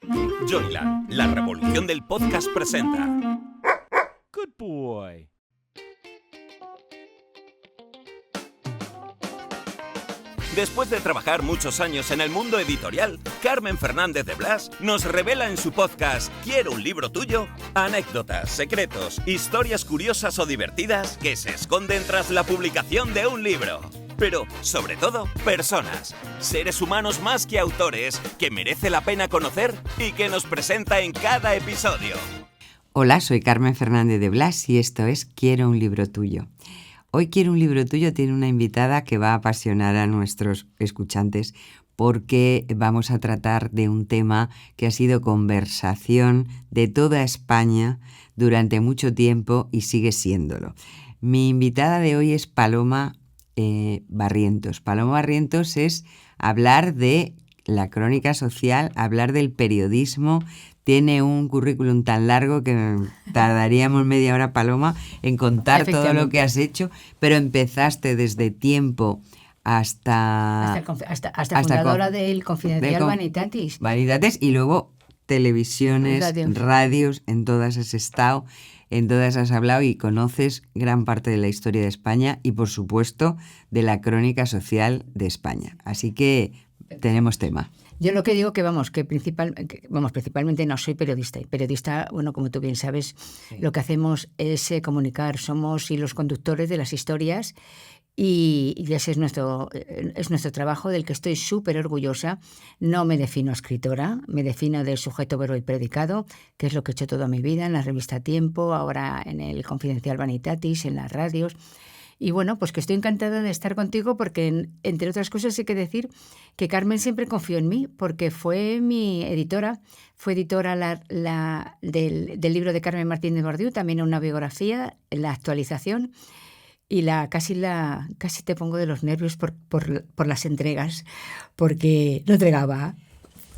Joyland, la revolución del podcast presenta. Good boy. Después de trabajar muchos años en el mundo editorial, Carmen Fernández de Blas nos revela en su podcast ¿Quiero un libro tuyo? Anécdotas, secretos, historias curiosas o divertidas que se esconden tras la publicación de un libro. Pero, sobre todo, personas, seres humanos más que autores, que merece la pena conocer y que nos presenta en cada episodio. Hola, soy Carmen Fernández de Blas y esto es Quiero un libro tuyo. Hoy Quiero un libro tuyo tiene una invitada que va a apasionar a nuestros escuchantes porque vamos a tratar de un tema que ha sido conversación de toda España durante mucho tiempo y sigue siéndolo. Mi invitada de hoy es Paloma Barrientos. Paloma Barrientos es hablar de la crónica social, hablar del periodismo. Tiene un currículum tan largo que tardaríamos media hora, Paloma, en contar todo lo que has hecho, pero empezaste desde tiempo hasta fundadora del Confidencial Vanitatis. Vanitatis y luego televisiones, radios, en todas has estado, en todas has hablado y conoces gran parte de la historia de España y, por supuesto, de la crónica social de España. Así que tenemos tema. Yo lo que digo que principalmente no soy periodista. Y periodista, bueno, como tú bien sabes, sí, lo que hacemos es comunicar. Somos hilos conductores de las historias y ese es nuestro trabajo, del que estoy súper orgullosa. No me defino escritora, me defino de sujeto, verbo y predicado, que es lo que he hecho toda mi vida en la revista Tiempo, ahora en el Confidencial Vanitatis, en las radios. Y bueno, pues que estoy encantada de estar contigo porque, entre otras cosas, hay que decir que Carmen siempre confió en mí porque fue mi editora, fue editora del libro de Carmen Martínez de Bordiú, también una biografía, la actualización, y casi te pongo de los nervios por las entregas, porque no entregaba,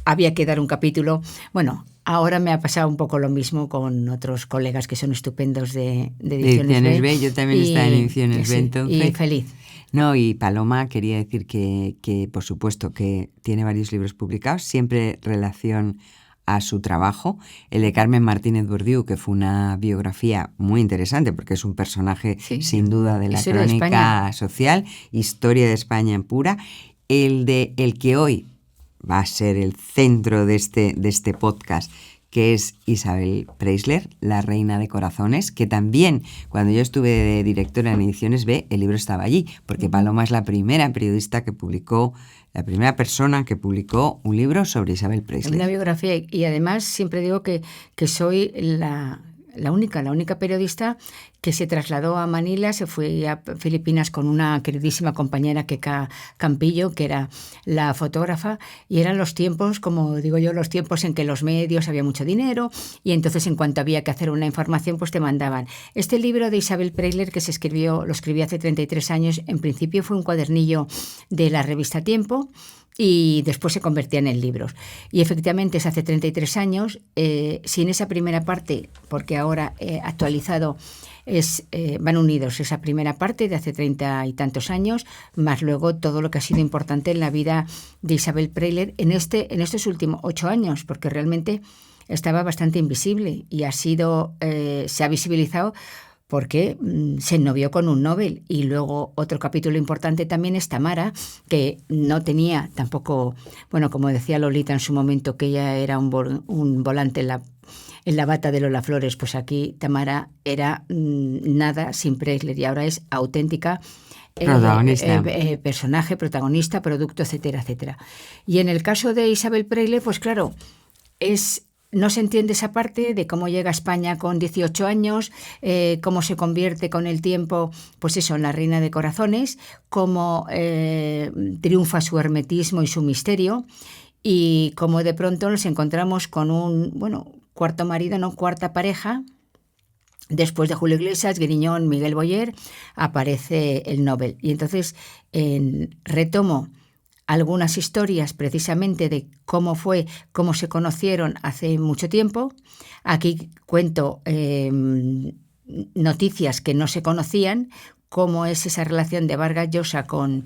había que dar un capítulo. Bueno, ahora me ha pasado un poco lo mismo con otros colegas que son estupendos de Ediciones B. Yo también estaba en Ediciones B, entonces. Y feliz. No, y Paloma quería decir que por supuesto que tiene varios libros publicados, siempre relación a su trabajo. El de Carmen Martínez Bordiú, que fue una biografía muy interesante porque es un personaje, sí, sin duda de la crónica social, historia de España en pura. El que hoy va a ser el centro de este podcast, que es Isabel Preisler, La Reina de Corazones, que también, cuando yo estuve de directora en Ediciones B, el libro estaba allí, porque Paloma es la primera persona que publicó un libro sobre Isabel Preisler. Una biografía, y además siempre digo que soy la única periodista que se trasladó a Manila, se fue a Filipinas con una queridísima compañera, Keka Campillo, que era la fotógrafa, y eran los tiempos, como digo yo, los tiempos en que los medios había mucho dinero, y entonces en cuanto había que hacer una información, pues te mandaban. Este libro de Isabel Preisler, que lo escribí hace 33 años, en principio fue un cuadernillo de la revista Tiempo, y después se convertían en libros. Y efectivamente es hace 33 años, sin esa primera parte, porque ahora actualizado van unidos esa primera parte de hace 30 y tantos años, más luego todo lo que ha sido importante en la vida de Isabel Preisler en estos últimos 8 años, porque realmente estaba bastante invisible y se ha visibilizado porque se ennovió con un Nobel. Y luego otro capítulo importante también es Tamara, que no tenía tampoco, bueno, como decía Lolita en su momento, que ella era un volante en la bata de Lola Flores, pues aquí Tamara era nada sin Preisler y ahora es auténtica personaje, protagonista, producto, etcétera, etcétera. Y en el caso de Isabel Preisler, pues claro, no se entiende esa parte de cómo llega a España con 18 años, cómo se convierte con el tiempo, pues eso, en la reina de corazones, cómo triunfa su hermetismo y su misterio, y cómo de pronto nos encontramos con cuarto marido, no, cuarta pareja. Después de Julio Iglesias, Griñón, Miguel Boyer, aparece el Nobel. Y entonces retomo algunas historias precisamente de cómo se conocieron hace mucho tiempo. Aquí cuento noticias que no se conocían, cómo es esa relación de Vargas Llosa con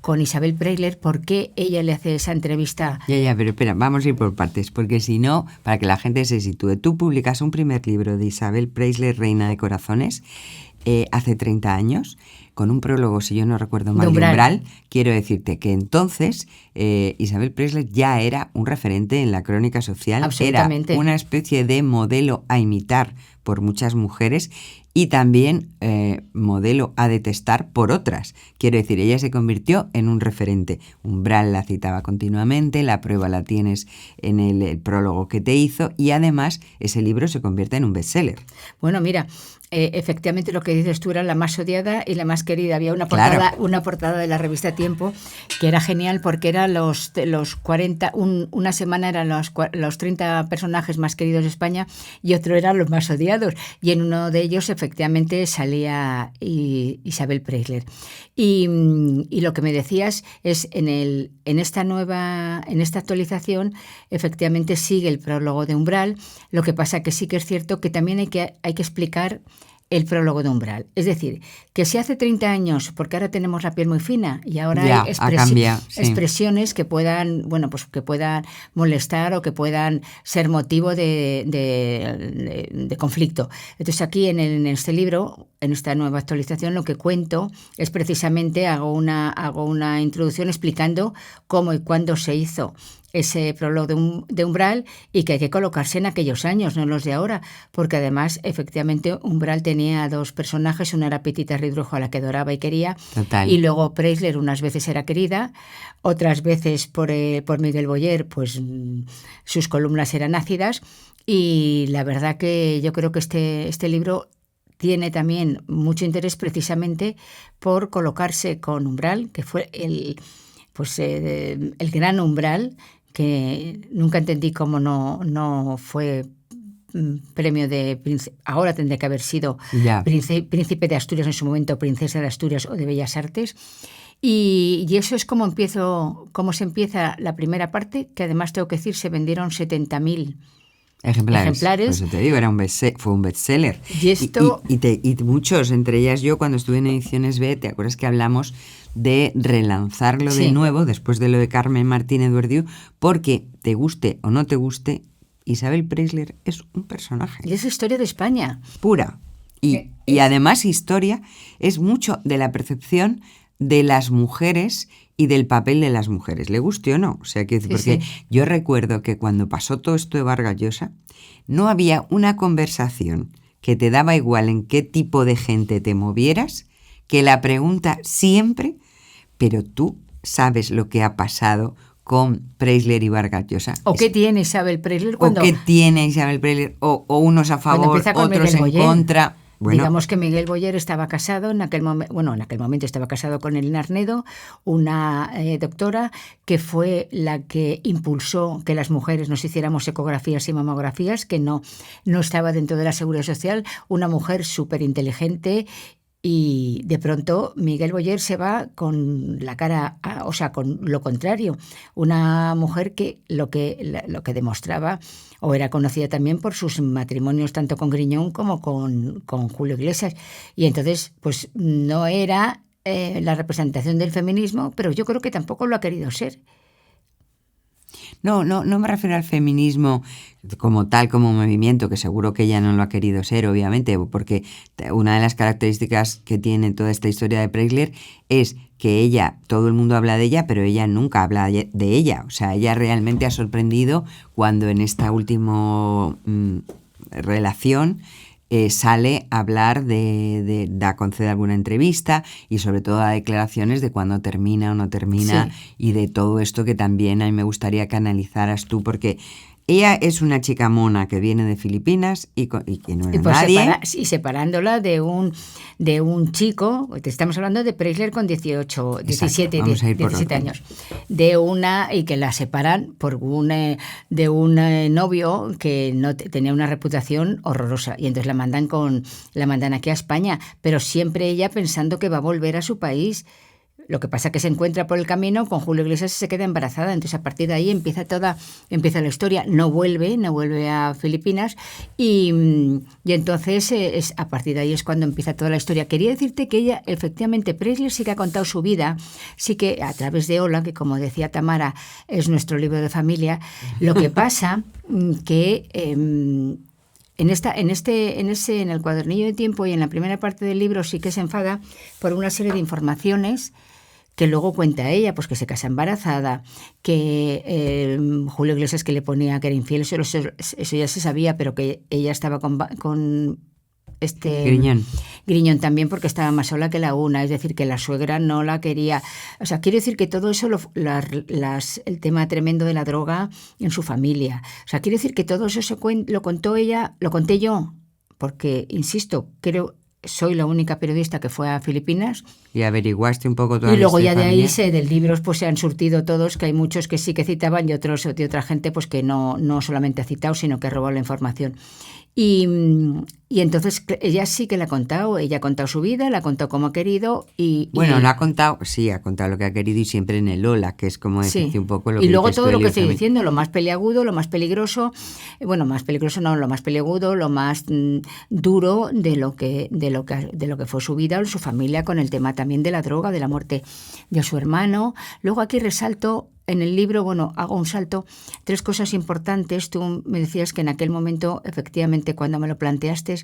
con Isabel Preisler, por qué ella le hace esa entrevista. Ya, pero espera, vamos a ir por partes, porque si no, para que la gente se sitúe, tú publicas un primer libro de Isabel Preisler, Reina de Corazones, hace 30 años, con un prólogo, si yo no recuerdo mal, de Umbral. Quiero decirte que entonces Isabel Preisler ya era un referente en la crónica social, era una especie de modelo a imitar por muchas mujeres y también modelo a detestar por otras. Quiero decir, ella se convirtió en un referente. Umbral la citaba continuamente, la prueba la tienes en el prólogo que te hizo y además ese libro se convierte en un bestseller. Bueno, mira, efectivamente lo que dices tú era la más odiada y la más querida. Había una portada de la revista Tiempo que era genial porque eran los 40, una semana eran los 30 personajes más queridos de España y otro eran los más odiados. Y en uno de ellos efectivamente salía Isabel Preisler. Y lo que me decías es en esta actualización efectivamente sigue el prólogo de Umbral. Lo que pasa que sí que es cierto que también hay que explicar el prólogo de Umbral. Es decir, que si hace 30 años, porque ahora tenemos la piel muy fina y ahora hay expresiones que puedan, que puedan molestar o que puedan ser motivo de conflicto. Entonces aquí en este libro, en esta nueva actualización, lo que cuento es precisamente, hago una introducción explicando cómo y cuándo se hizo ese prólogo de Umbral y que hay que colocarse en aquellos años, no los de ahora, porque además efectivamente Umbral tenía dos personajes, una era Petita Ridrujo a la que adoraba y quería. Total. Y luego Preisler unas veces era querida, otras veces por Miguel Boyer pues sus columnas eran ácidas y la verdad que yo creo que este libro tiene también mucho interés precisamente por colocarse con Umbral, que fue el gran Umbral, que nunca entendí cómo no fue premio de ahora tendría que haber sido príncipe de Asturias en su momento, princesa de Asturias o de Bellas Artes. Y eso es cómo se empieza la primera parte, que además tengo que decir se vendieron 70.000 ejemplares. Por eso te digo, fue un bestseller. Y muchos, entre ellas yo, cuando estuve en Ediciones B, ¿te acuerdas que hablamos de relanzarlo de nuevo después de lo de Carmen Martínez Duerdiu? Porque te guste o no te guste, Isabel Preisler es un personaje. Y es historia de España. Pura. Y además historia es mucho de la percepción de las mujeres y del papel de las mujeres, le guste o no. O sea, porque yo recuerdo que cuando pasó todo esto de Vargas Llosa, no había una conversación que te daba igual en qué tipo de gente te movieras, que la pregunta siempre, pero tú sabes lo que ha pasado con Preisler y Vargas Llosa. ¿O qué tiene Isabel Preisler o unos a favor, otros en contra. Bueno. Digamos que Miguel Boyer estaba casado, en aquel momento estaba casado con Elena Arnedo, una doctora que fue la que impulsó que las mujeres nos hiciéramos ecografías y mamografías, que no estaba dentro de la Seguridad Social, una mujer súper inteligente. Y de pronto Miguel Boyer se va con la cara, con lo contrario. Una mujer que lo que demostraba, o era conocida también por sus matrimonios tanto con Griñón como con Julio Iglesias. Y entonces, pues no era la representación del feminismo, pero yo creo que tampoco lo ha querido ser. No me refiero al feminismo como tal, como movimiento, que seguro que ella no lo ha querido ser, obviamente, porque una de las características que tiene toda esta historia de Preisler es que todo el mundo habla de ella, pero ella nunca habla de ella. O sea, ella realmente ha sorprendido cuando en esta última relación sale a hablar concede alguna entrevista y sobre todo da declaraciones de cuándo termina o no termina y de todo esto que también a mí me gustaría que analizaras tú, porque ella es una chica mona que viene de Filipinas y que no era nadie. Y separándola de un chico, te estamos hablando de Preisler con 17 años, y que la separan de un novio que no tenía una reputación horrorosa y entonces la mandan aquí a España, pero siempre ella pensando que va a volver a su país. Lo que pasa es que se encuentra por el camino con Julio Iglesias y se queda embarazada. Entonces, a partir de ahí empieza la historia. No vuelve a Filipinas y entonces a partir de ahí es cuando empieza toda la historia. Quería decirte que ella, efectivamente, Presley sí que ha contado su vida, sí que a través de Hola, que como decía Tamara, es nuestro libro de familia. Lo que pasa que en el cuadernillo de tiempo y en la primera parte del libro sí que se enfada por una serie de informaciones que luego cuenta ella, pues que se casa embarazada, que Julio Iglesias que le ponía que era infiel, eso ya se sabía, pero que ella estaba con Griñón también porque estaba más sola que la una, es decir, que la suegra no la quería. O sea, quiero decir que todo eso, el tema tremendo de la droga en su familia. O sea, quiero decir que todo eso lo contó ella, lo conté yo, porque, insisto, soy la única periodista que fue a Filipinas. Y averiguaste un poco toda y luego ya de familia. ahí del libro pues se han surtido todos, que hay muchos que sí que citaban y otros de otra gente pues que no solamente ha citado, sino que ha robado la información. Y entonces ella sí que la ha contado, ella ha contado su vida, la ha contado como ha querido Bueno, ha contado lo que ha querido y siempre en el Hola, que es como decirte un poco lo que y luego dices todo tú, lo que Elio, estoy también. diciendo, lo más peliagudo, lo más peligroso, bueno, más peligroso no, lo más peliagudo, lo más duro de lo que fue su vida o su familia con el tema también de la droga, de la muerte de su hermano. Luego aquí resalto en el libro, hago un salto, 3 cosas importantes. Tú me decías que en aquel momento, efectivamente, cuando me lo planteaste,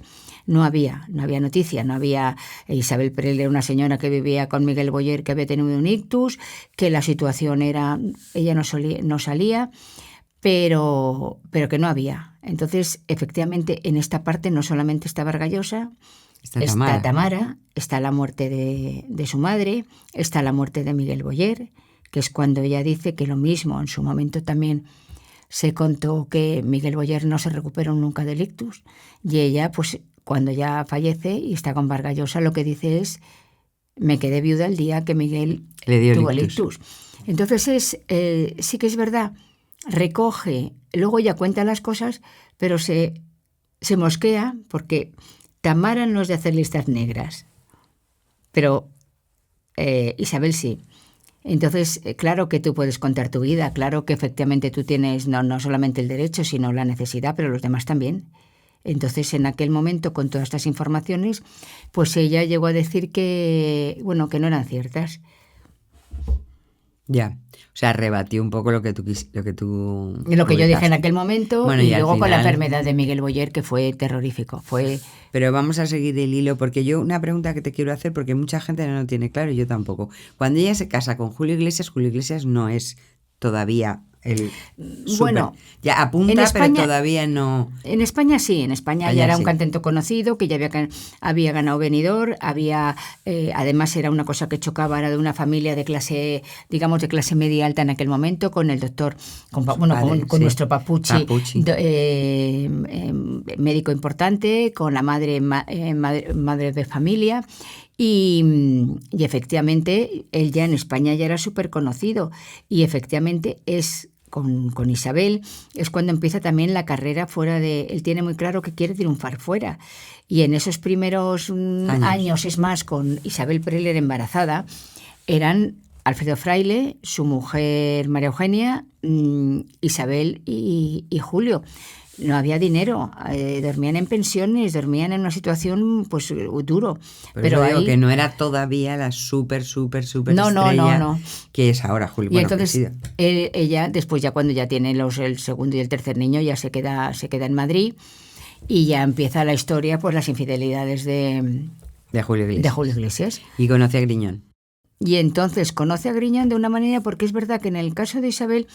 no había noticia, no había. Isabel Perel era una señora que vivía con Miguel Boyer, que había tenido un ictus, que la situación era, ella no salía, pero que no había. Entonces, efectivamente, en esta parte no solamente está Vargas Llosa, está Tamara, está la muerte de su madre, está la muerte de Miguel Boyer, que es cuando ella dice que lo mismo, en su momento también se contó que Miguel Boyer no se recuperó nunca del ictus, y ella, pues cuando ya fallece y está con Vargas Llosa, lo que dice es: me quedé viuda el día que Miguel tuvo el ictus. Entonces sí que es verdad, recoge, luego ella cuenta las cosas, pero se mosquea, porque Tamara no es de hacer listas negras, pero Isabel sí. Entonces, claro que tú puedes contar tu vida, claro que efectivamente tú tienes no solamente el derecho, sino la necesidad, pero los demás también. Entonces, en aquel momento, con todas estas informaciones, pues ella llegó a decir que no eran ciertas. Ya, o sea, rebatió un poco lo que yo dije en aquel momento, y luego con la enfermedad de Miguel Boyer, que fue terrorífico. Pero vamos a seguir el hilo, porque una pregunta que te quiero hacer, porque mucha gente no lo tiene claro, y yo tampoco. Cuando ella se casa con Julio Iglesias no es todavía el ya apunta, en España, pero todavía no. En España sí, en España ya era un cantante conocido, que ya había ganado Benidorm, además era una cosa que chocaba, era de una familia de clase, digamos, de clase media alta en aquel momento, con el doctor, con nuestro Papuchi. Médico importante, con la madre de familia. Y efectivamente él ya en España ya era súper conocido, y efectivamente con Isabel es cuando empieza también la carrera fuera él tiene muy claro que quiere triunfar fuera, y en esos primeros años, es más, con Isabel Preller embarazada, eran Alfredo Fraile, su mujer María Eugenia, Isabel y Julio. No había dinero, dormían en pensiones, dormían en una situación pues duro. Pero digo que no era todavía la súper estrella que es ahora Julio. Y entonces ella, después ya cuando ya tiene el segundo y el tercer niño, ya se queda en Madrid, y ya empieza la historia, pues las infidelidades de Julio Iglesias. Y conoce a Griñón. Y entonces conoce a Griñón de una manera, porque es verdad que en el caso de Isabel,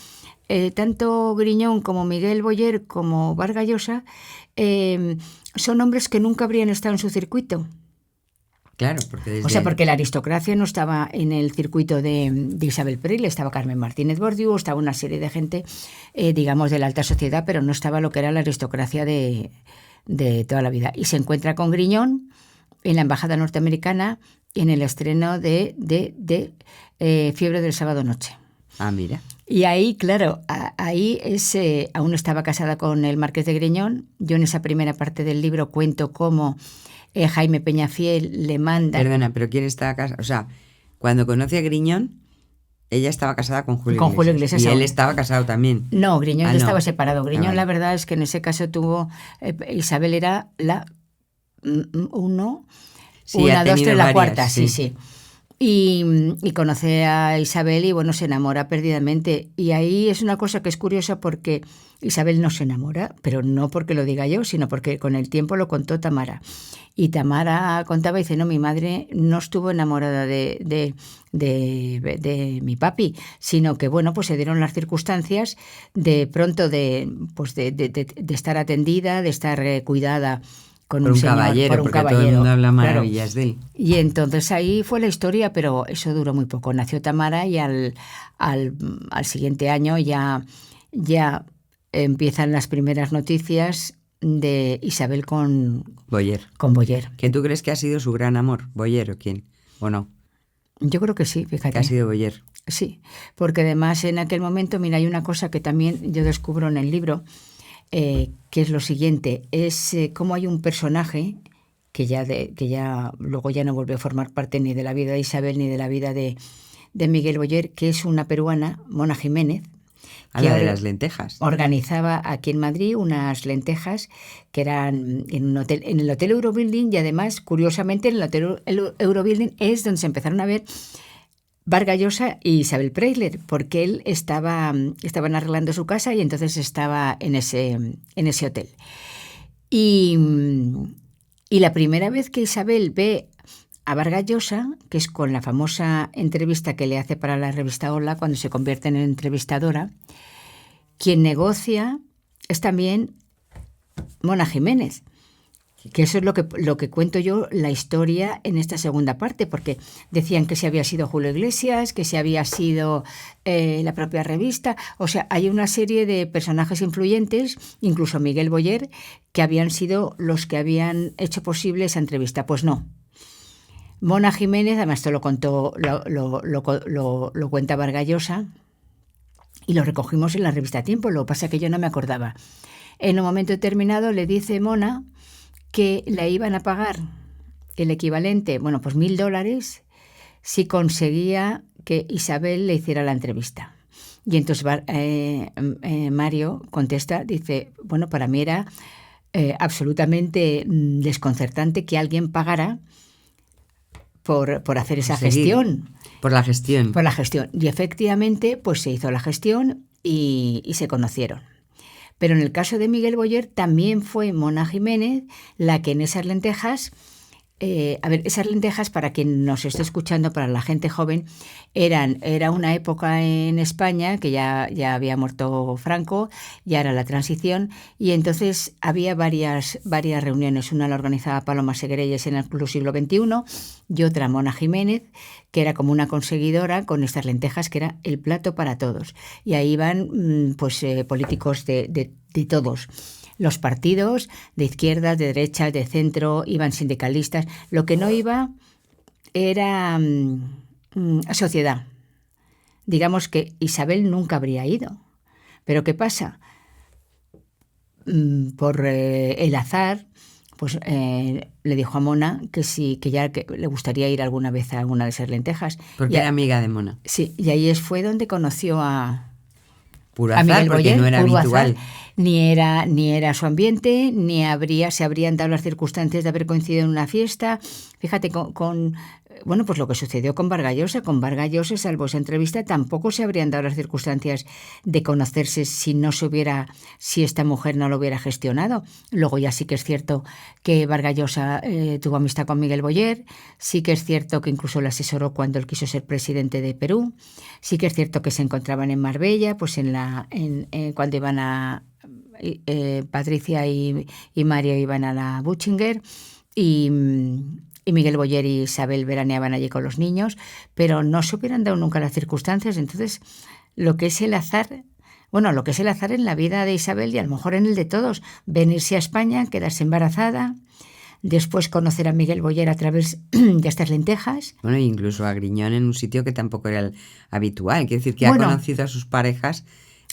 tanto Griñón como Miguel Boyer como Vargas Llosa son hombres que nunca habrían estado en su circuito. Claro, porque la aristocracia no estaba en el circuito de Isabel Preller, estaba Carmen Martínez Bordiú, estaba una serie de gente, digamos, de la alta sociedad, pero no estaba lo que era la aristocracia de toda la vida. Y se encuentra con Griñón en la embajada norteamericana en el estreno de Fiebre del sábado noche. Ah, mira. Y ahí, claro, aún estaba casada con el marqués de Griñón. Yo en esa primera parte del libro cuento cómo Jaime Peñafiel le manda... Perdona, pero ¿quién estaba casado? O sea, Cuando conoce a Griñón, ella estaba casada con Julio Iglesias. Julio Iglesias y él aún. estaba casado también. No, Griñón ya no. estaba separado. Griñón, vale. la verdad es que en ese caso tuvo... Isabel era la... uno... Sí, una, ha dos, tenido tres, la varias, cuarta, sí. Y conoce a Isabel y bueno, se enamora perdidamente. Y ahí es una cosa que es curiosa porque Isabel no se enamora, pero no porque lo diga yo, sino porque con el tiempo lo contó Tamara. Y Tamara contaba y dice, no, mi madre no estuvo enamorada de mi papi, sino que bueno, pues se dieron las circunstancias de pronto de estar atendida, de estar cuidada con Por un señor, caballero, por un porque caballero, todo el mundo habla claro. maravillas de él. Y entonces ahí fue la historia, pero eso duró muy poco. Nació Tamara y al siguiente año ya empiezan las primeras noticias de Isabel con Boyer. Boyer. ¿Que tú crees que ha sido su gran amor? ¿Boyer o quién? ¿O no? Yo creo que sí, fíjate. Que ha sido Boyer. Sí, porque además en aquel momento, mira, hay una cosa que también yo descubro en el libro, que es lo siguiente, es cómo hay un personaje que ya luego ya no volvió a formar parte ni de la vida de Isabel ni de la vida de Miguel Boyer, que es una peruana, Mona Jiménez, A la de las lentejas. Organizaba aquí en Madrid unas lentejas que eran en el Hotel Eurobuilding, y además, curiosamente, en el Hotel Eurobuilding es donde se empezaron a ver Vargas Llosa y Isabel Preisler, porque él estaban arreglando su casa y entonces estaba en ese hotel. Y la primera vez que Isabel ve a Vargas Llosa, que es con la famosa entrevista que le hace para la revista Hola, cuando se convierte en entrevistadora, quien negocia es también Mona Jiménez, que eso es lo que cuento yo, la historia en esta segunda parte, porque decían que si había sido Julio Iglesias, que si había sido la propia revista, o sea, hay una serie de personajes influyentes, incluso Miguel Boyer, que habían sido los que habían hecho posible esa entrevista. Pues no. Mona Jiménez, además esto lo contó, lo cuenta Vargas Llosa, y lo recogimos en la revista Tiempo, lo que pasa es que yo no me acordaba. En un momento determinado le dice Mona que le iban a pagar el equivalente, bueno, pues $1.000 si conseguía que Isabel le hiciera la entrevista. Y entonces Mario contesta, dice, bueno, para mí era absolutamente desconcertante que alguien pagara por hacer esa gestión. Por la gestión. Por la gestión. Y efectivamente, pues se hizo la gestión y se conocieron. Pero en el caso de Miguel Boyer también fue Mona Jiménez la que en esas lentejas, esas lentejas, para quien nos esté escuchando, para la gente joven, era una época en España que ya había muerto Franco, ya era la transición, y entonces había varias reuniones. Una la organizaba Paloma Segreyes en el Club Siglo XXI y otra Mona Jiménez, que era como una conseguidora con estas lentejas, que era el plato para todos. Y ahí iban políticos de todos los partidos, de izquierdas, de derechas, de centro, iban sindicalistas. Lo que no iba era sociedad. Digamos que Isabel nunca habría ido. Pero ¿qué pasa? Por el azar, pues le dijo a Mona que sí, que le gustaría ir alguna vez a alguna de esas lentejas. Porque era amiga de Mona. Sí, y ahí fue donde conoció a azar, Miguel porque Boyer, no era habitual. Ni era su ambiente, ni se habrían dado las circunstancias de haber coincidido en una fiesta. Fíjate, bueno, pues lo que sucedió con Vargas Llosa. Con Vargas Llosa, salvo esa entrevista, tampoco se habrían dado las circunstancias de conocerse si esta mujer no lo hubiera gestionado. Luego ya sí que es cierto que Vargas Llosa tuvo amistad con Miguel Boyer, sí que es cierto que incluso le asesoró cuando él quiso ser presidente de Perú, sí que es cierto que se encontraban en Marbella, pues cuando iban a Patricia y Mario iban a la Butchinger, y Miguel Boyer y Isabel veraneaban allí con los niños, pero no se hubieran dado nunca las circunstancias. Entonces, lo que es el azar en la vida de Isabel y a lo mejor en el de todos, venirse a España, quedarse embarazada, después conocer a Miguel Boyer a través de estas lentejas. Bueno, incluso a Griñón en un sitio que tampoco era el habitual. Quiere decir que ha conocido a sus parejas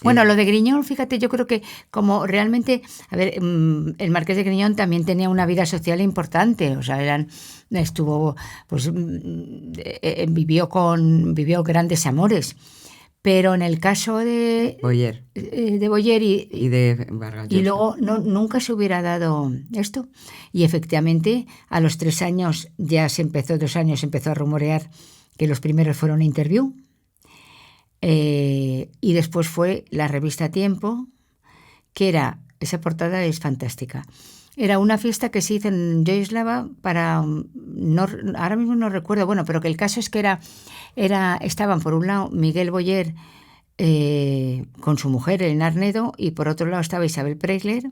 Bueno, lo de Griñón, fíjate, yo creo que como realmente, a ver, el Marqués de Griñón también tenía una vida social importante, o sea, estuvo, pues, vivió grandes amores. Pero en el caso de Boyer y de Vargas y Llosa. luego nunca se hubiera dado esto. Y efectivamente, a los 3 años, 2 años, empezó a rumorear que los primeros fueron Interview. Y después fue la revista Tiempo, que esa portada es fantástica. Era una fiesta que se hizo en Yoislava para, ahora mismo no recuerdo, bueno, pero que el caso es que estaban por un lado Miguel Boyer con su mujer, Elena Arnedo, y por otro lado estaba Isabel Preisler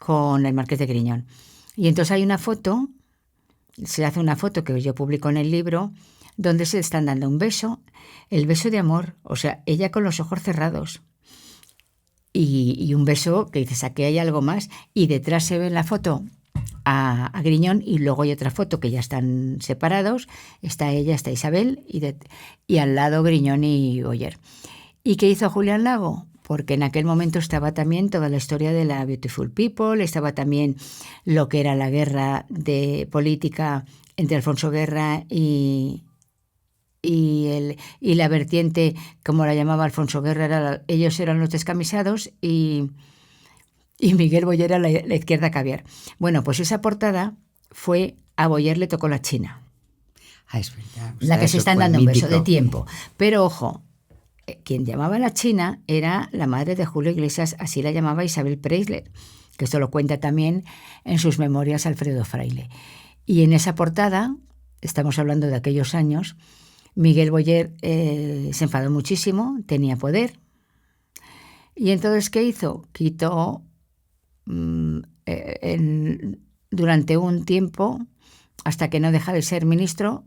con el Marqués de Griñón. Y entonces hay una foto, se hace una foto que yo publico en el libro, donde se están dando un beso, el beso de amor, o sea, ella con los ojos cerrados. Y un beso que dices, aquí hay algo más, y detrás se ve en la foto a Griñón, y luego hay otra foto que ya están separados, está ella, está Isabel, y al lado Griñón y Boyer. ¿Y qué hizo Julián Lago? Porque en aquel momento estaba también toda la historia de la Beautiful People, estaba también lo que era la guerra de política entre Alfonso Guerra y la vertiente, como la llamaba Alfonso Guerra, ellos eran los descamisados y Miguel Boyer era la izquierda caviar. Bueno, pues esa portada fue a Boyer le tocó la China. Es verdad. La que se están dando mítico. un beso de Tiempo. Pero ojo, quien llamaba a la China era la madre de Julio Iglesias, así la llamaba Isabel Preisler, que esto lo cuenta también en sus memorias Alfredo Fraile. Y en esa portada, estamos hablando de aquellos años, Miguel Boyer se enfadó muchísimo, tenía poder. Y entonces, ¿qué hizo? Quitó durante un tiempo, hasta que no deja de ser ministro,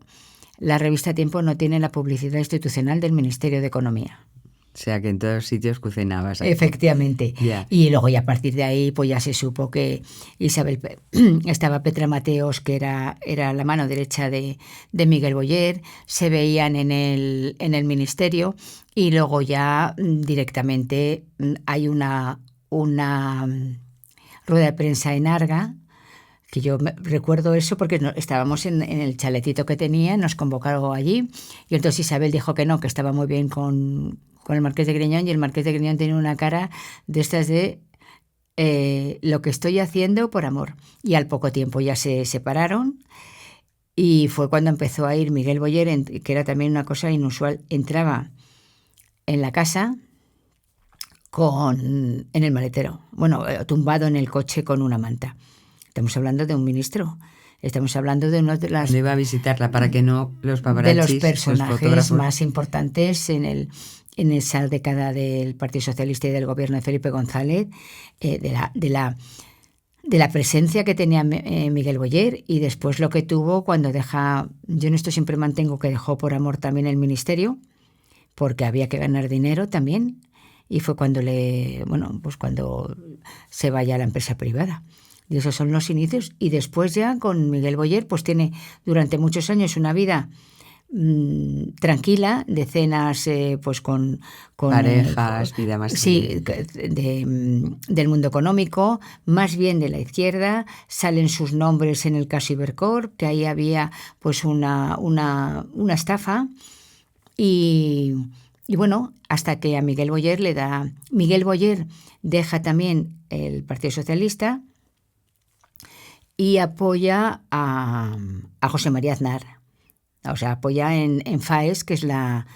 la revista Tiempo no tiene la publicidad institucional del Ministerio de Economía. O sea, que en todos sitios cocinabas. Aquí. Efectivamente. Yeah. Y luego ya a partir de ahí pues ya se supo que estaba Petra Mateos, que era la mano derecha de Miguel Boyer, se veían en el ministerio, y luego ya directamente hay una rueda de prensa en Arga, que yo recuerdo eso porque estábamos en el chaletito que tenía, nos convocaron allí, y entonces Isabel dijo que no, que estaba muy bien con el Marqués de Griñón, y el Marqués de Griñón tenía una cara de estas de lo que estoy haciendo por amor. Y al poco tiempo ya se separaron, y fue cuando empezó a ir Miguel Boyer, que era también una cosa inusual, entraba en la casa en el maletero, bueno, tumbado en el coche con una manta. Estamos hablando de un ministro. Estamos hablando de uno de las... No iba a visitarla para que no los paparachis, de los personajes los más importantes en esa década del Partido Socialista y del gobierno de Felipe González, de la presencia que tenía Miguel Boyer, y después lo que tuvo cuando deja... Yo en esto siempre mantengo que dejó por amor también el ministerio, porque había que ganar dinero también, y fue cuando cuando se vaya a la empresa privada. Y esos son los inicios. Y después ya con Miguel Boyer pues tiene durante muchos años una vida tranquila, de cenas pues con parejas, vida más... Sí, del mundo económico, más bien de la izquierda. Salen sus nombres en el caso Ibercorp, que ahí había pues una estafa. Y bueno, hasta que a Miguel Boyer le da... Miguel Boyer deja también el Partido Socialista y apoya a José María Aznar. O sea, apoya en FAES, que es la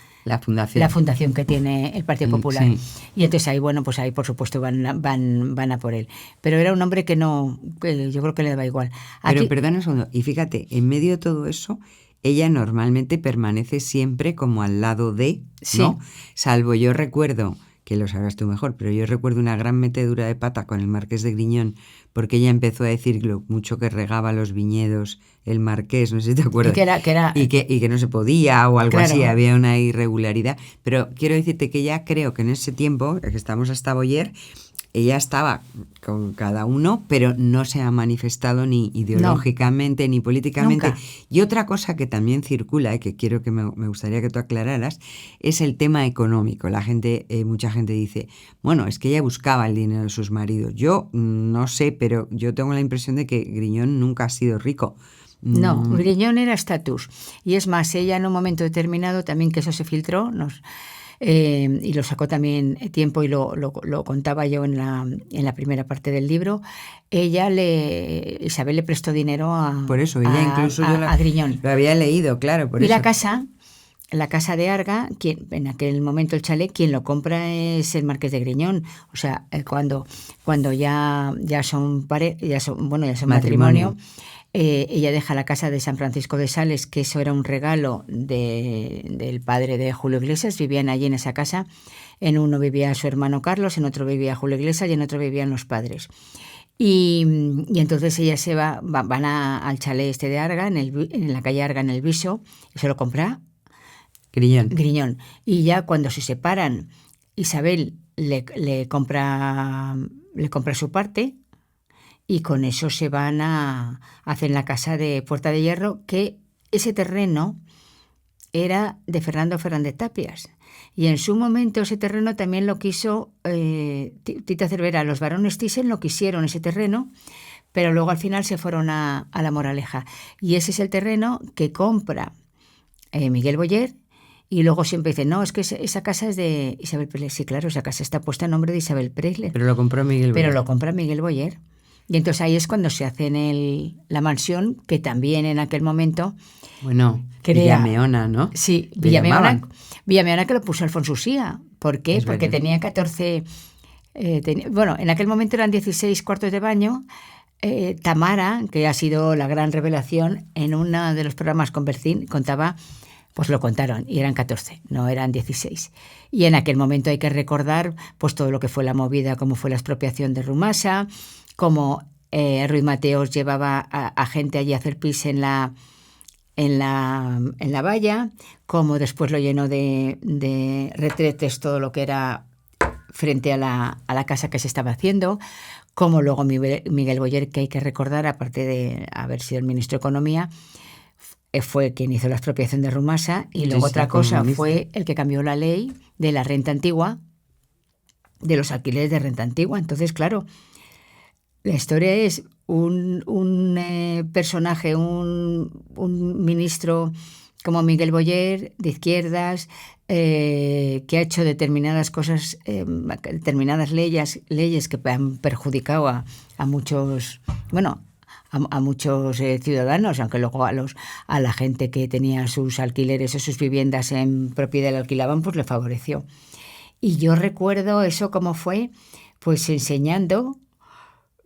fundación que tiene el Partido Popular. Sí. Y entonces ahí, bueno, pues ahí por supuesto van a por él. Pero era un hombre que yo creo que le daba igual. Pero perdona un segundo, y fíjate, en medio de todo eso, ella normalmente permanece siempre como al lado de, ¿no? Sí. Salvo yo recuerdo, que lo sabrás tú mejor, pero yo recuerdo una gran metedura de pata con el Marqués de Griñón, porque ella empezó a decir lo mucho que regaba los viñedos el Marqués, no sé si te acuerdas, y que no se podía o algo así, había una irregularidad. Pero quiero decirte que ya creo que en ese tiempo, que estamos hasta Boyer, ella estaba con cada uno, pero no se ha manifestado ni ideológicamente ni políticamente. Nunca. Y otra cosa que también circula, y que quiero que me gustaría que tú aclararas, es el tema económico. La gente, mucha gente dice, bueno, es que ella buscaba el dinero de sus maridos. Yo no sé, pero yo tengo la impresión de que Griñón nunca ha sido rico. No, Griñón era estatus. Y es más, ella en un momento determinado, también que eso se filtró, y lo sacó también Tiempo y lo contaba yo en la primera parte del libro, Isabel le prestó dinero por eso, ella incluso a Griñón. Lo había leído, claro. Por y eso. la casa de Arga, en aquel momento el chalet, quien lo compra es el marqués de Griñón. O sea, cuando ya son matrimonio. Ella deja la casa de San Francisco de Sales, que eso era un regalo del padre de Julio Iglesias. Vivían allí en esa casa. En uno vivía su hermano Carlos, en otro vivía Julio Iglesias y en otro vivían los padres. Y entonces ella van al chalet este de Arga, en la calle Arga, en el Viso, y se lo compra Griñón. Y ya cuando se separan, Isabel le compra su parte. Y con eso se van a hacer la casa de Puerta de Hierro, que ese terreno era de Fernando Fernández Tapias. Y en su momento ese terreno también lo quiso Tita Cervera. Los varones Thyssen lo quisieron, ese terreno, pero luego al final se fueron a La Moraleja. Y ese es el terreno que compra Miguel Boyer. Y luego siempre dicen, no, es que esa casa es de Isabel Preisler. Sí, claro, esa casa está puesta a nombre de Isabel Preisler. Pero lo compró Miguel Boyer. Pero lo compra Miguel Boyer. Y entonces ahí es cuando se hace la mansión, que también en aquel momento... Bueno, Villameona, ¿no? Sí, Villameona que lo puso Alfonso Usía. ¿Por qué? Porque tenía 14... en aquel momento eran 16 cuartos de baño. Tamara, que ha sido la gran revelación, en uno de los programas con Bercín, contaba... Pues lo contaron y eran 14, no eran 16. Y en aquel momento hay que recordar pues todo lo que fue la movida, cómo fue la expropiación de Rumasa, cómo Ruiz Mateos llevaba a gente allí a hacer pis en la valla, cómo después lo llenó de retretes todo lo que era frente a la casa que se estaba haciendo, cómo luego Miguel Boyer, que hay que recordar, aparte de haber sido el ministro de Economía, fue quien hizo la expropiación de Rumasa, y luego otra cosa fue el que cambió la ley de la renta antigua, de los alquileres de renta antigua. Entonces, claro, la historia es un personaje, un ministro como Miguel Boyer, de izquierdas, que ha hecho determinadas cosas, determinadas leyes que han perjudicado a muchos, a muchos ciudadanos, aunque luego a la gente que tenía sus alquileres o sus viviendas en propiedad y la alquilaban, pues le favoreció. Y yo recuerdo eso cómo fue, pues enseñando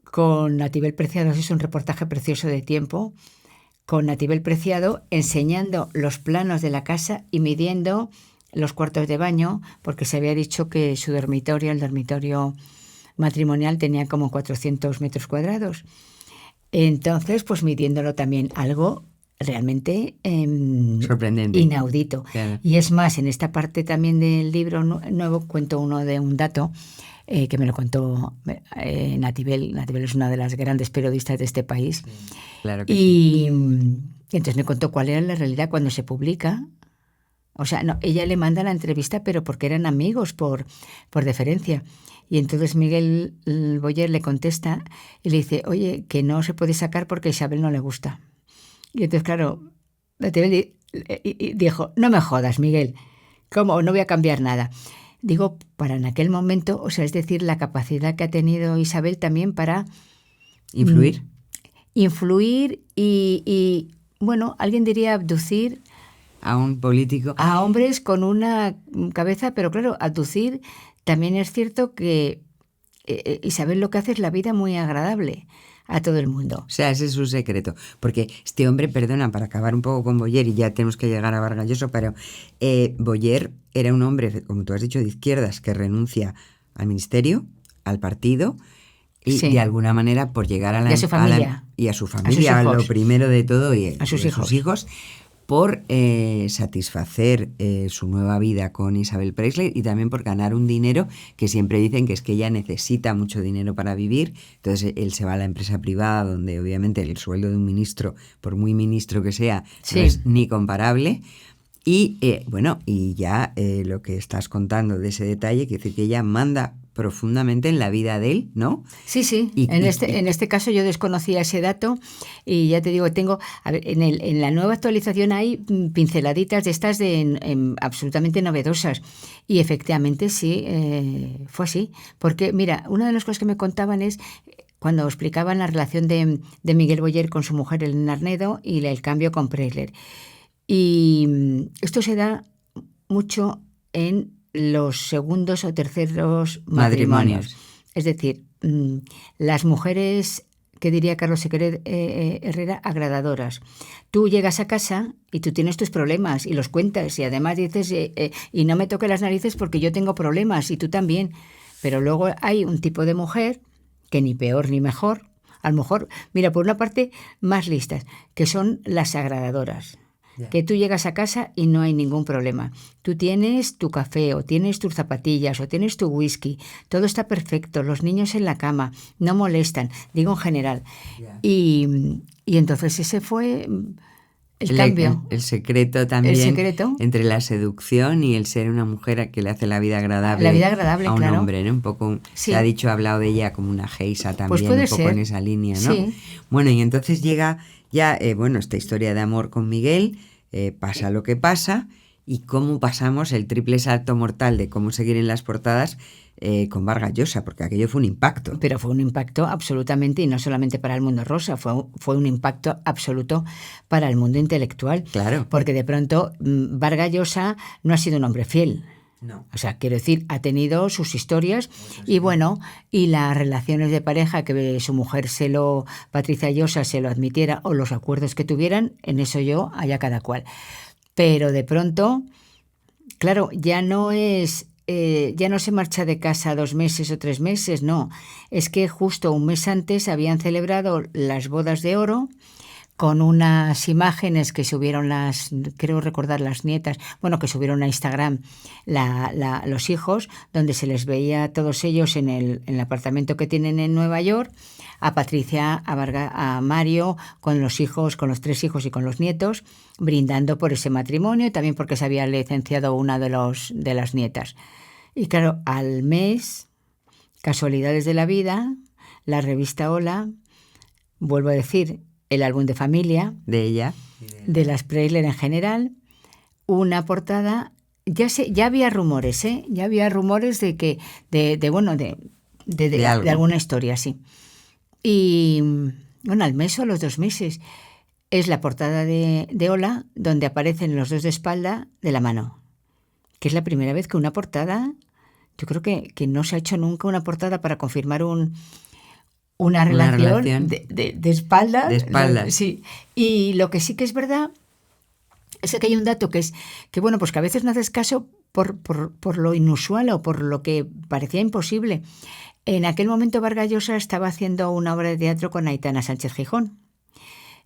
con Natibel Preciado, es un reportaje precioso de Tiempo, con Natibel Preciado enseñando los planos de la casa y midiendo los cuartos de baño, porque se había dicho que el dormitorio matrimonial tenía como 400 metros cuadrados. Entonces, pues midiéndolo también, algo realmente sorprendente, inaudito. Claro. Y es más, en esta parte también del libro nuevo cuento un dato que me lo contó Natibel. Natibel es una de las grandes periodistas de este país. Claro que sí. Entonces me contó cuál era la realidad cuando se publica. O sea, no, ella le manda la entrevista, pero porque eran amigos, por deferencia. Y entonces Miguel Boyer le contesta y le dice, oye, que no se puede sacar porque a Isabel no le gusta. Y entonces, claro, Natibel dijo, no me jodas, Miguel, ¿cómo? No voy a cambiar nada. Digo, para en aquel momento, o sea, es decir, la capacidad que ha tenido Isabel también para... ¿Influir? Influir y, bueno, alguien diría abducir... A un político. A hombres con una cabeza, pero claro, abducir... También es cierto que Isabel lo que hace es la vida muy agradable a todo el mundo. O sea, ese es su secreto. Porque este hombre, perdona, para acabar un poco con Boyer, y ya tenemos que llegar a Vargas Llosa, pero Boyer era un hombre, como tú has dicho, de izquierdas, que renuncia al ministerio, al partido, y de alguna manera por llegar a su familia. Y a su familia, a lo primero de todo, y a sus hijos. por satisfacer su nueva vida con Isabel Presley y también por ganar un dinero que siempre dicen que es que ella necesita mucho dinero para vivir. Entonces él se va a la empresa privada donde obviamente el sueldo de un ministro, por muy ministro que sea, Sí. no es ni comparable. Y bueno, y ya lo que estás contando de ese detalle, quiere decir que ella manda profundamente en la vida de él, ¿no? Sí, sí. Y- En y- este caso yo desconocía ese dato y ya te digo, tengo, a ver, en la nueva actualización hay pinceladitas de estas absolutamente novedosas. Y efectivamente sí, fue así. Porque mira, una de las cosas que me contaban es cuando explicaban la relación de Miguel Boyer con su mujer Elena Arnedo y el cambio con Preisler. Y esto se da mucho en los segundos o terceros matrimonios. Es decir, las mujeres, que diría Carlos Herrera, agradadoras. Tú llegas a casa y tú tienes tus problemas y los cuentas y además dices, y no me toque las narices porque yo tengo problemas y tú también. Pero luego hay un tipo de mujer que ni peor ni mejor, a lo mejor, mira, por una parte, más listas, que son las agradadoras. Que tú llegas a casa y no hay ningún problema. Tú tienes tu café o tienes tus zapatillas o tienes tu whisky. Todo está perfecto. Los niños en la cama no molestan. Digo en general. Y entonces ese fue el cambio. El secreto también El secreto. entre la seducción y el ser una mujer que le hace la vida agradable, La vida agradable, a un claro. hombre, ¿no? Un poco, Sí. se ha dicho, ha hablado de ella como una geisa también, Pues puede un poco ser. en esa línea, ¿no? Sí. Bueno, y entonces llega ya, bueno, esta historia de amor con Miguel, pasa lo que pasa, y cómo pasamos el triple salto mortal de cómo seguir en las portadas con Vargas Llosa, porque aquello fue un impacto. Pero fue un impacto absolutamente, y no solamente para el mundo rosa, fue un impacto absoluto para el mundo intelectual. Claro. Porque de pronto Vargas Llosa no ha sido un hombre fiel. No. O sea, quiero decir, ha tenido sus historias y bueno, y las relaciones de pareja que su mujer Patricia Llosa se lo admitiera o los acuerdos que tuvieran, en eso yo, allá cada cual. Pero de pronto, claro, ya no se marcha de casa 2 meses o 3 meses, no. Es que justo un mes antes habían celebrado las bodas de oro con unas imágenes que subieron creo recordar las nietas, bueno, que subieron a Instagram los hijos, donde se les veía a todos ellos en el apartamento que tienen en Nueva York, a Patricia, a Mario, con los hijos, con los 3 hijos y con los nietos, brindando por ese matrimonio, y también porque se había licenciado una de las nietas. Y claro, al mes, casualidades de la vida, la revista Hola, vuelvo a decir, el álbum de familia De ella. de las Preisler en general, una portada, ya había rumores, ya había rumores de que de alguna historia, sí. Y bueno, al mes o a los 2 meses es la portada de Hola, donde aparecen los dos de espalda de la mano, que es la primera vez que una portada, yo creo que no se ha hecho nunca una portada para confirmar una relación de espaldas. De espaldas. Sí. Y lo que sí que es verdad es que hay un dato que bueno, pues que a veces no haces caso por lo inusual o por lo que parecía imposible. En aquel momento Vargas Llosa estaba haciendo una obra de teatro con Aitana Sánchez Gijón.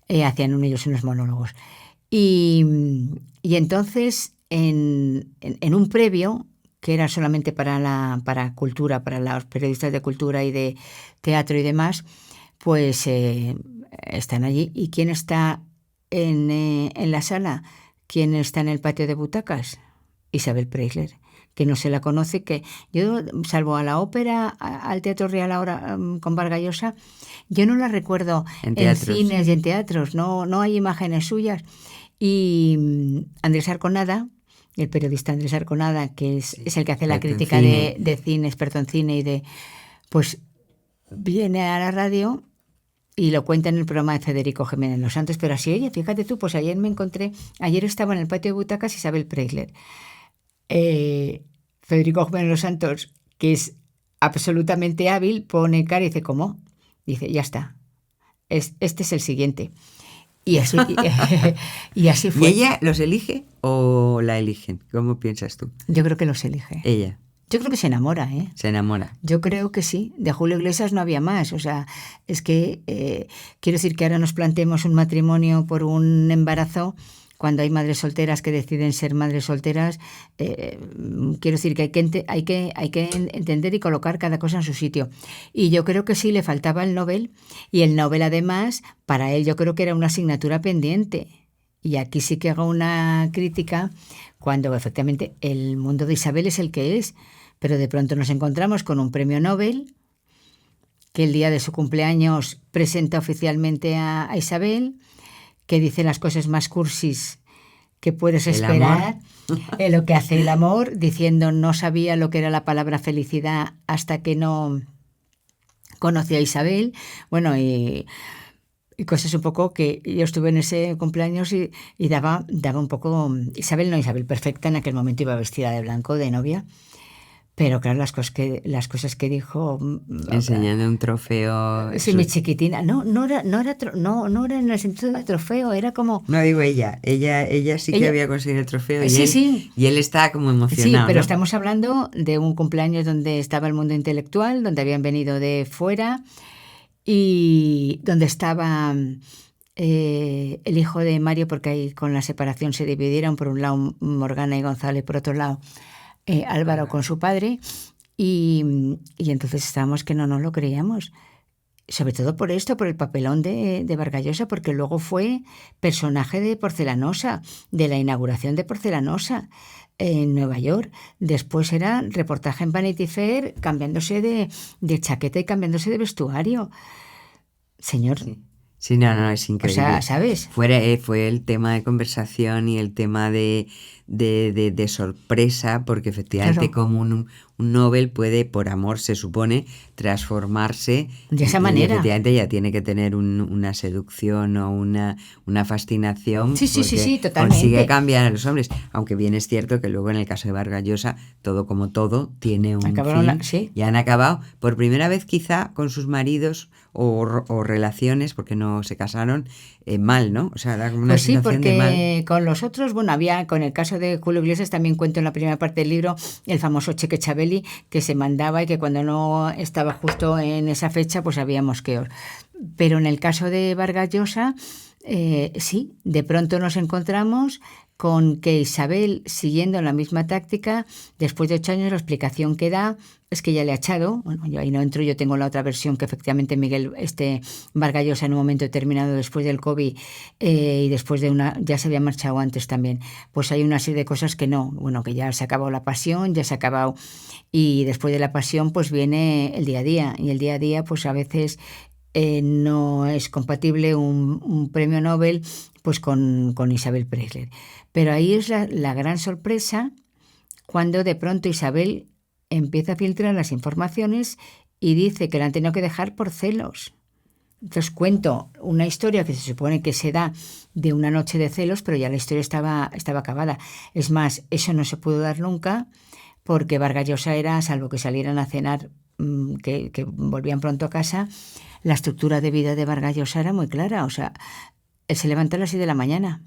Hacían ellos unos monólogos. Y entonces, en un previo, que era solamente para cultura, para los periodistas de cultura y de teatro y demás, pues están allí. ¿Y quién está en la sala? ¿Quién está en el patio de butacas? Isabel Preisler, que no se la conoce, que yo, salvo a la ópera, al Teatro Real ahora con Vargas Llosa, yo no la recuerdo en cines y en teatros, no hay imágenes suyas. Y Andrés Arconada, el periodista Andrés Arconada, que es el que hace la crítica de cine, experto en cine, pues viene a la radio y lo cuenta en el programa de Federico Jiménez Los Santos, pero así, oye, fíjate tú, pues ayer estaba en el patio de butacas Isabel Preisler. Federico Jiménez Los Santos, que es absolutamente hábil, pone cara y dice, ¿cómo? Dice, ya está, este es el siguiente. Y así, y así fue. ¿Y ella los elige o la eligen? ¿Cómo piensas tú? Yo creo que los elige. Ella. Yo creo que se enamora, ¿eh? Se enamora. Yo creo que sí. De Julio Iglesias no había más. O sea, es que quiero decir que ahora nos planteemos un matrimonio por un embarazo cuando hay madres solteras que deciden ser madres solteras, quiero decir que hay que entender y colocar cada cosa en su sitio. Y yo creo que sí le faltaba el Nobel, y el Nobel además, para él yo creo que era una asignatura pendiente. Y aquí sí que hago una crítica cuando efectivamente el mundo de Isabel es el que es, pero de pronto nos encontramos con un premio Nobel que el día de su cumpleaños presenta oficialmente a Isabel, que dice las cosas más cursis que puedes esperar, en lo que hace el amor, diciendo no sabía lo que era la palabra felicidad hasta que no conocí a Isabel. Bueno, y cosas un poco que yo estuve en ese cumpleaños y daba un poco... Isabel perfecta, en aquel momento iba vestida de blanco, de novia. Pero claro, las cosas que dijo... Enseñando un trofeo... Sí, mi chiquitina. No era en el sentido de trofeo, era como... No, digo ella sí que había conseguido el trofeo y él estaba como emocionado. Sí, pero ¿no? Estamos hablando de un cumpleaños donde estaba el mundo intelectual, donde habían venido de fuera y donde estaba el hijo de Mario, porque ahí con la separación se dividieron, por un lado Morgana y Gonzalo y por otro lado Álvaro con su padre, y entonces estábamos que no nos lo creíamos, sobre todo por esto, por el papelón de Vargas Llosa, porque luego fue personaje de Porcelanosa, de la inauguración de Porcelanosa en Nueva York. Después era reportaje en Vanity Fair, cambiándose de chaqueta y cambiándose de vestuario. Señor... Sí, no, es increíble. O sea, ¿sabes? Fue el tema de conversación y el tema de sorpresa, porque efectivamente Claro. como un Nobel puede, por amor se supone, transformarse De esa y manera. efectivamente ya tiene que tener una seducción o una fascinación. Sí, porque totalmente. consigue cambiar a los hombres, aunque bien es cierto que luego en el caso de Vargas Llosa, todo como todo tiene un fin. Sí. Y han acabado por primera vez quizá con sus maridos o relaciones, porque no se casaron, mal, ¿no? O sea, era como una Pues sí, situación de mal. porque con los otros, bueno, había, con el caso de Julio Iglesias también cuento en la primera parte del libro el famoso cheque Chabeli que se mandaba y que cuando no estaba justo en esa fecha pues había mosqueos. Pero en el caso de Vargas Llosa, sí, de pronto nos encontramos con que Isabel, siguiendo la misma táctica, después de 8 años la explicación que da es que ya le ha echado. Bueno, yo ahí no entro, yo tengo la otra versión que efectivamente Vargas Llosa en un momento determinado después del COVID y después de ya se había marchado antes también, pues hay una serie de cosas que no, bueno, que ya se ha acabado la pasión, ya se ha acabado, y después de la pasión pues viene el día a día, y el día a día pues a veces no es compatible un premio Nobel pues con Isabel Preisler. Pero ahí es la gran sorpresa cuando de pronto Isabel empieza a filtrar las informaciones y dice que la han tenido que dejar por celos. Entonces cuento una historia que se supone que se da de una noche de celos, pero ya la historia estaba acabada. Es más, eso no se pudo dar nunca porque Vargas Llosa era, salvo que salieran a cenar, que volvían pronto a casa, la estructura de vida de Vargas Llosa era muy clara. O sea, él se levanta a las 6 de la mañana.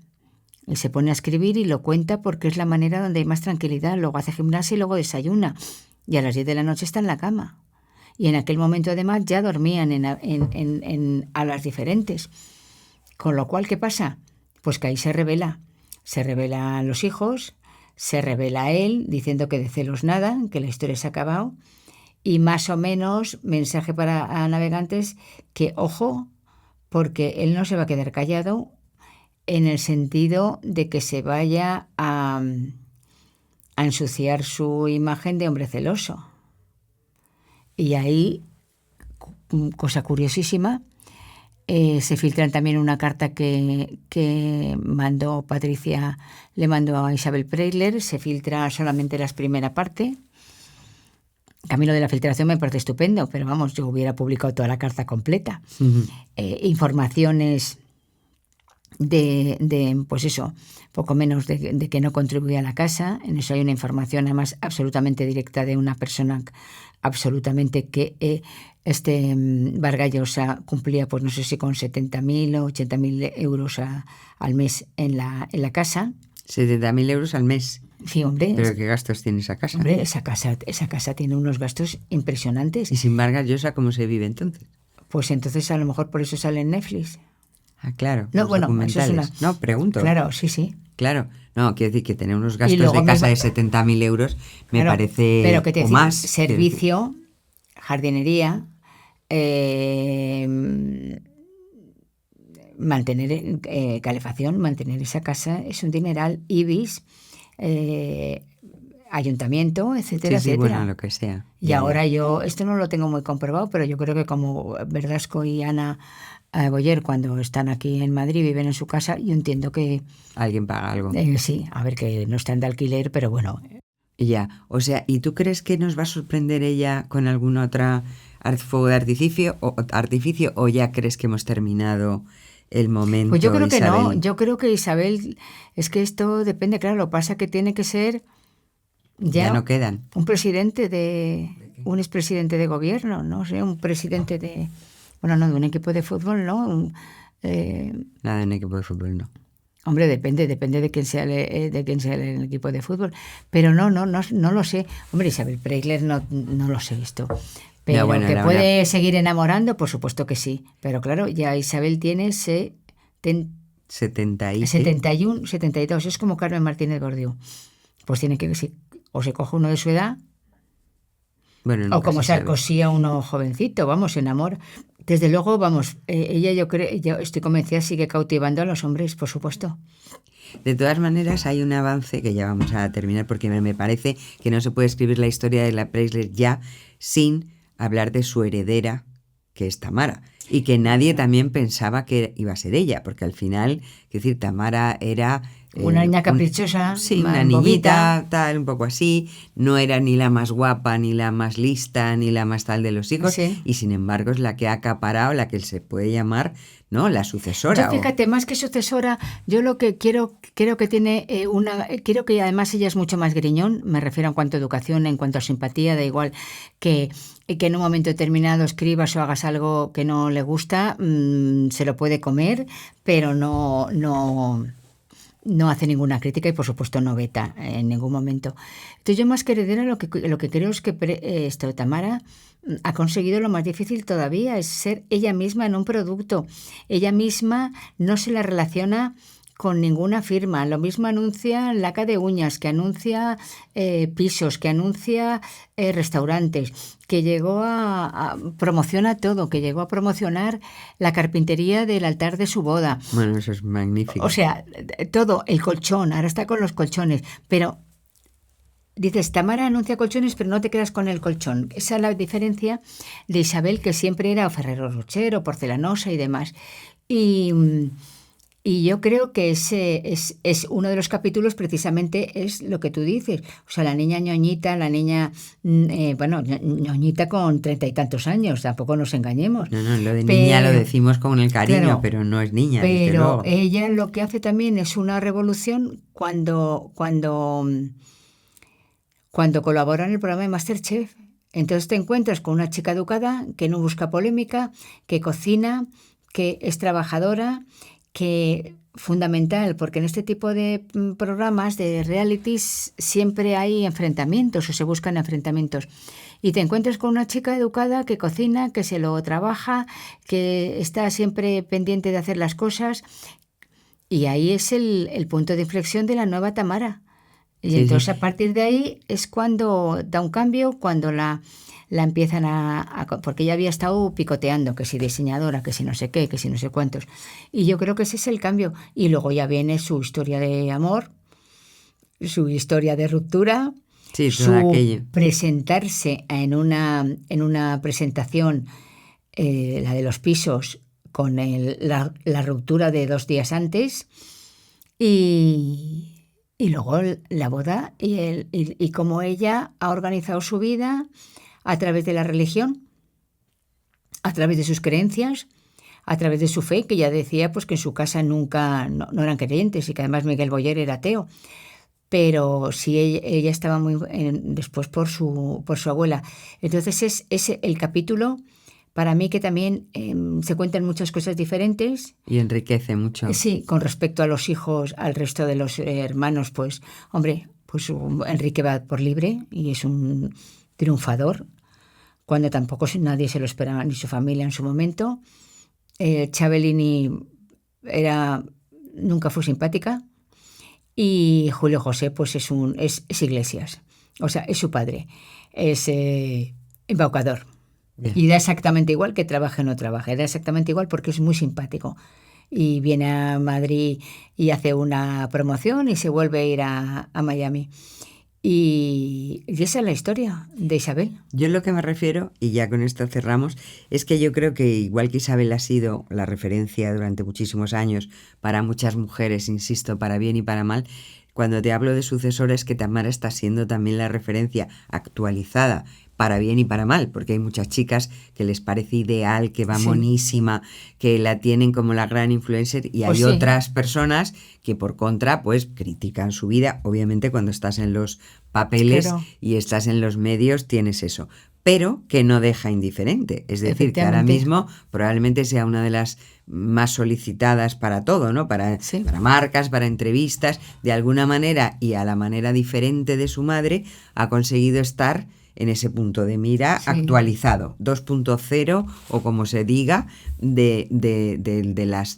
Él se pone a escribir y lo cuenta porque es la manera donde hay más tranquilidad. Luego hace gimnasia y luego desayuna. Y a las 10 de la noche está en la cama. Y en aquel momento además ya dormían en alas diferentes. Con lo cual, ¿qué pasa? Pues que ahí se revela. Se revelan los hijos, se revela él diciendo que de celos nada, que la historia se ha acabado. Y más o menos, mensaje para navegantes, que ojo, porque él no se va a quedar callado en el sentido de que se vaya a ensuciar su imagen de hombre celoso. Y ahí, cosa curiosísima, se filtra también una carta que mandó Patricia, le mandó a Isabel Preisler, se filtra solamente la primera parte. A mí lo de la filtración me parece estupendo, pero vamos, yo hubiera publicado toda la carta completa. Uh-huh. Informaciones pues eso, poco menos de que no contribuía a la casa. En eso hay una información además absolutamente directa de una persona absolutamente que Vargas Llosa cumplía, pues no sé si con 70.000 o 80.000 euros al mes en la casa. 70.000 euros al mes. Sí, hombre. ¿Pero qué gastos tiene esa casa? Hombre, esa casa tiene unos gastos impresionantes. ¿Y sin Vargas Llosa cómo se vive entonces? Pues entonces a lo mejor por eso sale en Netflix. Ah, claro. No, los bueno, eso es documentales. No, pregunto. Claro, sí. Claro. No, quiero decir que tener unos Y gastos luego de casa de 70.000 euros me Claro, parece pero que te o decir, más. servicio, jardinería, mantener calefacción, mantener esa casa es un dineral, IBIS, ayuntamiento, etcétera, Sí, etcétera. bueno, lo que sea. Y Ya, ahora ya. yo, esto no lo tengo muy comprobado, pero yo creo que como Verdasco y Ana Boyer, cuando están aquí en Madrid, viven en su casa, yo entiendo que Alguien paga algo. sí, a ver, que no están de alquiler, pero bueno. Ya, o sea, ¿y tú crees que nos va a sorprender ella con alguna otra fuego de artificio o ya crees que hemos terminado el momento, Pues yo creo que no, Isabel? yo creo que Isabel, es que esto depende, claro, lo que pasa que tiene que ser Ya ya no quedan. un expresidente de gobierno, no sé, un presidente de, bueno, no, de un equipo de fútbol, ¿no? Nada en equipo de fútbol, no. Hombre, depende de quién sea el equipo de fútbol, pero no lo sé. Hombre, Isabel Preisler no lo sé esto. Pero No, bueno, que la puede verdad, seguir enamorando, por supuesto que sí. Pero claro, ya Isabel tiene 70 y qué. 71, 72, es como Carmen Martínez Bordiú. Pues tiene que, o se coge uno de su edad, Bueno, o nunca como se sabe. Sarkozy a uno jovencito, vamos, en amor. Desde luego, vamos, ella yo estoy convencida, sigue cautivando a los hombres, por supuesto. De todas maneras, hay un avance que ya vamos a terminar porque me parece que no se puede escribir la historia de la Preisler ya sin hablar de su heredera, que es Tamara. Y que nadie también pensaba que iba a ser ella, porque al final, es decir, Tamara era... Una niña caprichosa, sí, una bobita. niñita, tal, un poco así. No era ni la más guapa, ni la más lista, ni la más tal de los hijos. Sí. Y sin embargo es la que ha acaparado, la que se puede llamar, ¿no? La sucesora. Yo fíjate, más que sucesora, yo lo que creo que tiene quiero que además ella es mucho más griñón, me refiero en cuanto a educación, en cuanto a simpatía, da igual que en un momento determinado escribas o hagas algo que no le gusta, se lo puede comer, pero no hace ninguna crítica y por supuesto no veta en ningún momento. Entonces yo más que heredera lo que creo es que Tamara ha conseguido lo más difícil todavía, es ser ella misma en un producto. Ella misma no se la relaciona con ninguna firma. Lo mismo anuncia laca de uñas, que anuncia pisos, que anuncia restaurantes, que llegó a promociona todo, que llegó a promocionar la carpintería del altar de su boda. Bueno, eso es magnífico. O sea, todo, el colchón, ahora está con los colchones, pero dices, Tamara anuncia colchones, pero no te quedas con el colchón. Esa es la diferencia de Isabel, que siempre era Ferrero Rocher o porcelanosa y demás. Y yo creo que ese es uno de los capítulos, precisamente es lo que tú dices. O sea, la niña ñoñita, ñoñita con 30 y tantos años, tampoco nos engañemos. No, lo de niña lo decimos con el cariño, claro, pero no es niña, desde pero luego. ella lo que hace también es una revolución cuando colabora en el programa de MasterChef. Entonces te encuentras con una chica educada que no busca polémica, que cocina, que es trabajadora, que fundamental, porque en este tipo de programas, de realities, siempre hay enfrentamientos o se buscan enfrentamientos. Y te encuentras con una chica educada que cocina, que se lo trabaja, que está siempre pendiente de hacer las cosas. Y ahí es el punto de inflexión de la nueva Tamara. Y Sí, entonces sí. a partir de ahí es cuando da un cambio, cuando la empiezan porque ella había estado picoteando, que si diseñadora, que si no sé qué, que si no sé cuántos. Y yo creo que ese es el cambio. Y luego ya viene su historia de amor, su historia de ruptura, Sí, todo su aquello. presentarse en una presentación, la de los pisos, con la ruptura de 2 días antes, y luego la boda y cómo ella ha organizado su vida a través de la religión, a través de sus creencias, a través de su fe, que ya decía pues que en su casa nunca no eran creyentes y que además Miguel Boyer era ateo. Pero sí, ella estaba muy después por su abuela. Entonces es el capítulo para mí que también se cuentan muchas cosas diferentes. Y enriquece mucho. Sí, con respecto a los hijos, al resto de los hermanos, pues, hombre, pues Enrique va por libre y es un triunfador, cuando tampoco nadie se lo esperaba, ni su familia en su momento. Chabelini nunca fue simpática. Y Julio José, pues es Iglesias. O sea, es su padre. Es embaucador. Bien. Y da exactamente igual que trabaje o no trabaje. Da exactamente igual porque es muy simpático. Y viene a Madrid y hace una promoción y se vuelve a ir a Miami. Y esa es la historia de Isabel. Yo lo que me refiero, y ya con esto cerramos, es que yo creo que igual que Isabel ha sido la referencia durante muchísimos años para muchas mujeres, insisto, para bien y para mal, cuando te hablo de sucesora es que Tamara está siendo también la referencia actualizada para bien y para mal, porque hay muchas chicas que les parece ideal, que va monísima, que la tienen como la gran influencer, y hay otras personas que por contra pues critican su vida. Obviamente cuando estás en los papeles y estás en los medios tienes eso, pero que no deja indiferente. Es decir, que ahora mismo probablemente sea una de las más solicitadas para todo, ¿no? Para marcas, para entrevistas, de alguna manera y a la manera diferente de su madre ha conseguido estar en ese punto de mira actualizado, 2.0 o como se diga, de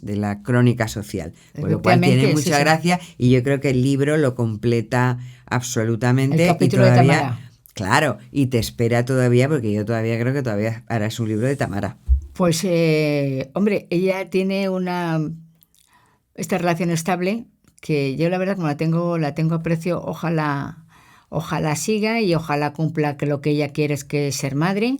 la crónica social. Por lo cual tiene mucha gracia y yo creo que el libro lo completa absolutamente. El capítulo y todavía, de Tamara. Claro, y te espera todavía, porque yo todavía creo que todavía harás un libro de Tamara. Pues, hombre, ella tiene esta relación estable que yo la verdad como la tengo aprecio, ojalá siga y ojalá cumpla que lo que ella quiere es que ser madre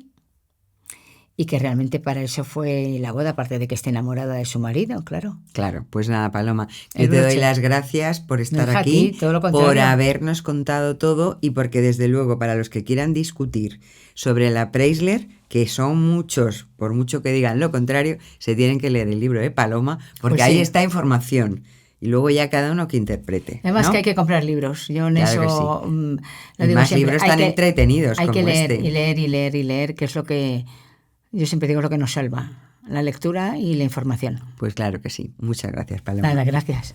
y que realmente para eso fue la boda, aparte de que esté enamorada de su marido, claro. Claro, pues nada, Paloma, yo te doy las gracias por estar aquí, por habernos contado todo y porque desde luego para los que quieran discutir sobre la Preisler, que son muchos, por mucho que digan lo contrario, se tienen que leer el libro de Paloma, porque ahí está información. Y luego ya cada uno que interprete. Además, ¿no? que hay que comprar libros. Yo en claro eso y más siempre, libros tan entretenidos hay como que leer, este. y leer, que es lo que yo siempre digo, es lo que nos salva. La lectura y la información. Pues claro que sí. Muchas gracias, Paloma. Nada, gracias.